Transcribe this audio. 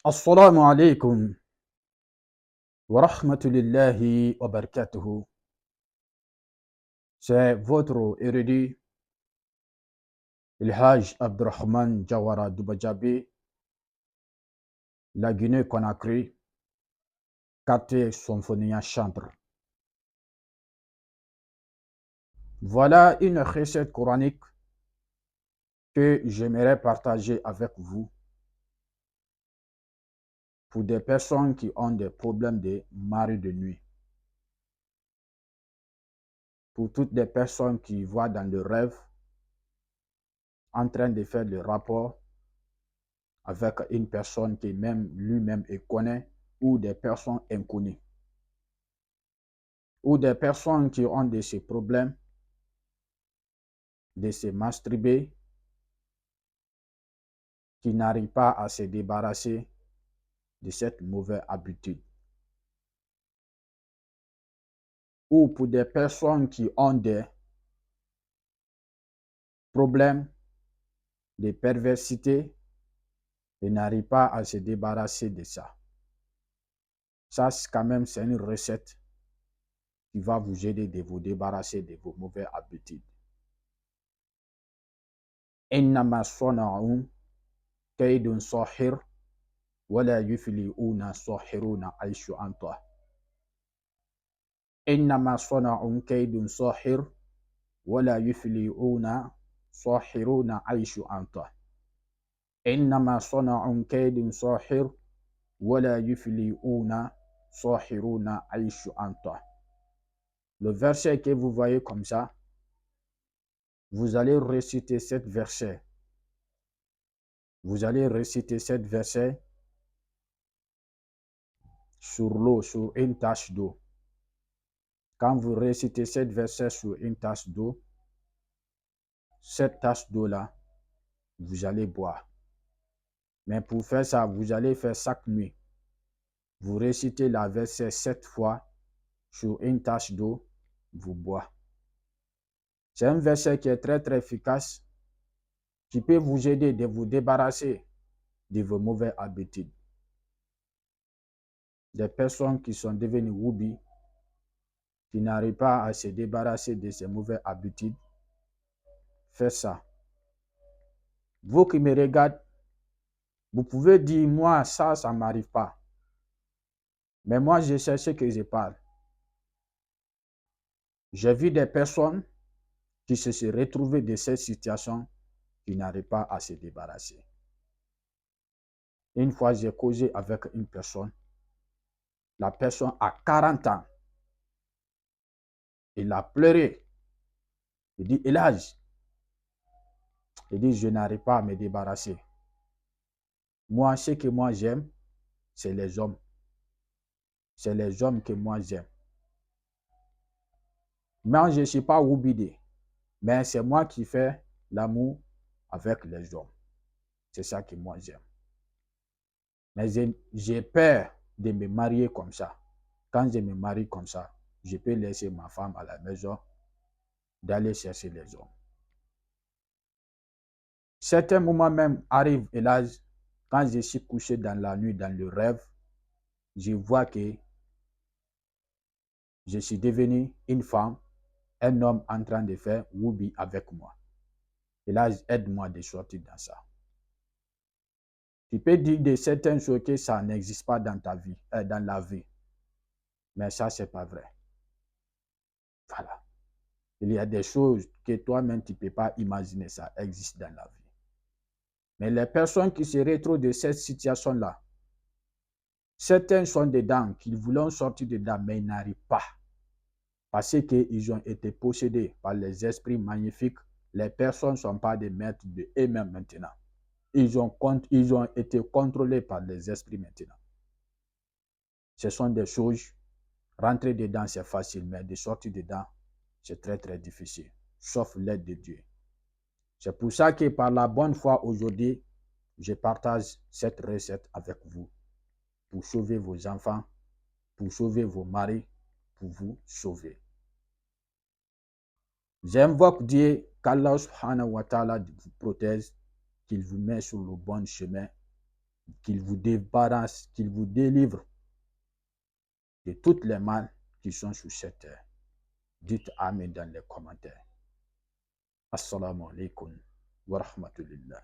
Assalamu alaikum wa rahmatullahi wa barakatuhu. C'est votre érudit, le Hajj Abdurrahman Jawara Dubajabi, la Guinée-Conakry, quartier Symphonia Chambre. Voilà une recette coranique que j'aimerais partager avec vous pour des personnes qui ont des problèmes de mari de nuit. Pour toutes les personnes qui voient dans le rêve en train de faire le rapport avec une personne qui même lui-même connaît ou des personnes inconnues ou des personnes qui ont de ces problèmes de se masturber, qui n'arrivent pas à se débarrasser de cette mauvaise habitude, ou pour des personnes qui ont des problèmes de perversité et n'arrivent pas à se débarrasser de ça. Ça, quand même, c'est une recette qui va vous aider de vous débarrasser de vos mauvaises habitudes. Innama sona'u kaydun sahir wala yufli'una sahiruna aishu anta. Innama sona'u kaydun sahir wala yufli'una sahiruna aishu anta. Innama sona'u kaydun sahir wala yufli'una sahiruna aishu anta. Le verset que vous voyez comme ça, vous allez réciter cet verset. Vous allez réciter cet verset sur l'eau, sur une tache d'eau. Quand vous récitez cet verset sur une tasse d'eau, cette tasse d'eau-là, vous allez boire. Mais pour faire ça, vous allez faire chaque nuit. Vous récitez la verset 7 fois sur une tasse d'eau, vous boivez. C'est un verset qui est très très efficace, qui peut vous aider de vous débarrasser de vos mauvaises habitudes. Des personnes qui sont devenues woubi, qui n'arrivent pas à se débarrasser de ces mauvaises habitudes, faites ça. Vous qui me regardez, vous pouvez dire, moi, ça ne m'arrive pas. Mais moi, je sais ce que je parle. J'ai vu des personnes qui se sont retrouvées de cette situation, qui n'arrivent pas à se débarrasser. Une fois, j'ai causé avec une personne. La personne a 40 ans. Il a pleuré. Il dit, Elhadj, il dit, je n'arrive pas à me débarrasser. Moi, ce que moi j'aime, c'est les hommes. C'est les hommes que moi j'aime. Moi, je ne suis pas oubidé. Mais c'est moi qui fais l'amour avec les hommes. C'est ça que moi j'aime. Mais j'ai peur de me marier comme ça. Quand je me marie comme ça, je peux laisser ma femme à la maison, d'aller chercher les hommes. Certains moments même arrivent, et là, quand je suis couché dans la nuit, dans le rêve, je vois que je suis devenu une femme, un homme en train de faire woubi avec moi. Et là, aide-moi de sortir dans ça. Tu peux dire de certaines choses que ça n'existe pas dans ta vie, dans la vie. Mais ça, ce n'est pas vrai. Voilà. Il y a des choses que toi-même, tu ne peux pas imaginer, ça existe dans la vie. Mais les personnes qui se retrouvent de cette situation-là, certains sont dedans, qu'ils voulaient sortir dedans, mais ils n'arrivent pas. Parce qu'ils ont été possédés par les esprits magnifiques. Les personnes ne sont pas des maîtres d'eux-mêmes maintenant. Ils ont été contrôlés par les esprits maintenant. Ce sont des choses, rentrer dedans c'est facile, mais de sortir dedans, c'est très très difficile, sauf l'aide de Dieu. C'est pour ça que par la bonne foi aujourd'hui, je partage cette recette avec vous pour sauver vos enfants, pour sauver vos maris, pour vous sauver. J'invoque Dieu qu'Allah subhanahu wa ta'ala vous protège, qu'il vous met sur le bon chemin qu'il vous débarrasse, qu'il vous délivre de toutes les mal qui sont sur cette terre. Dites Amen dans les commentaires. Assalamu alaikum wa rahmatullah.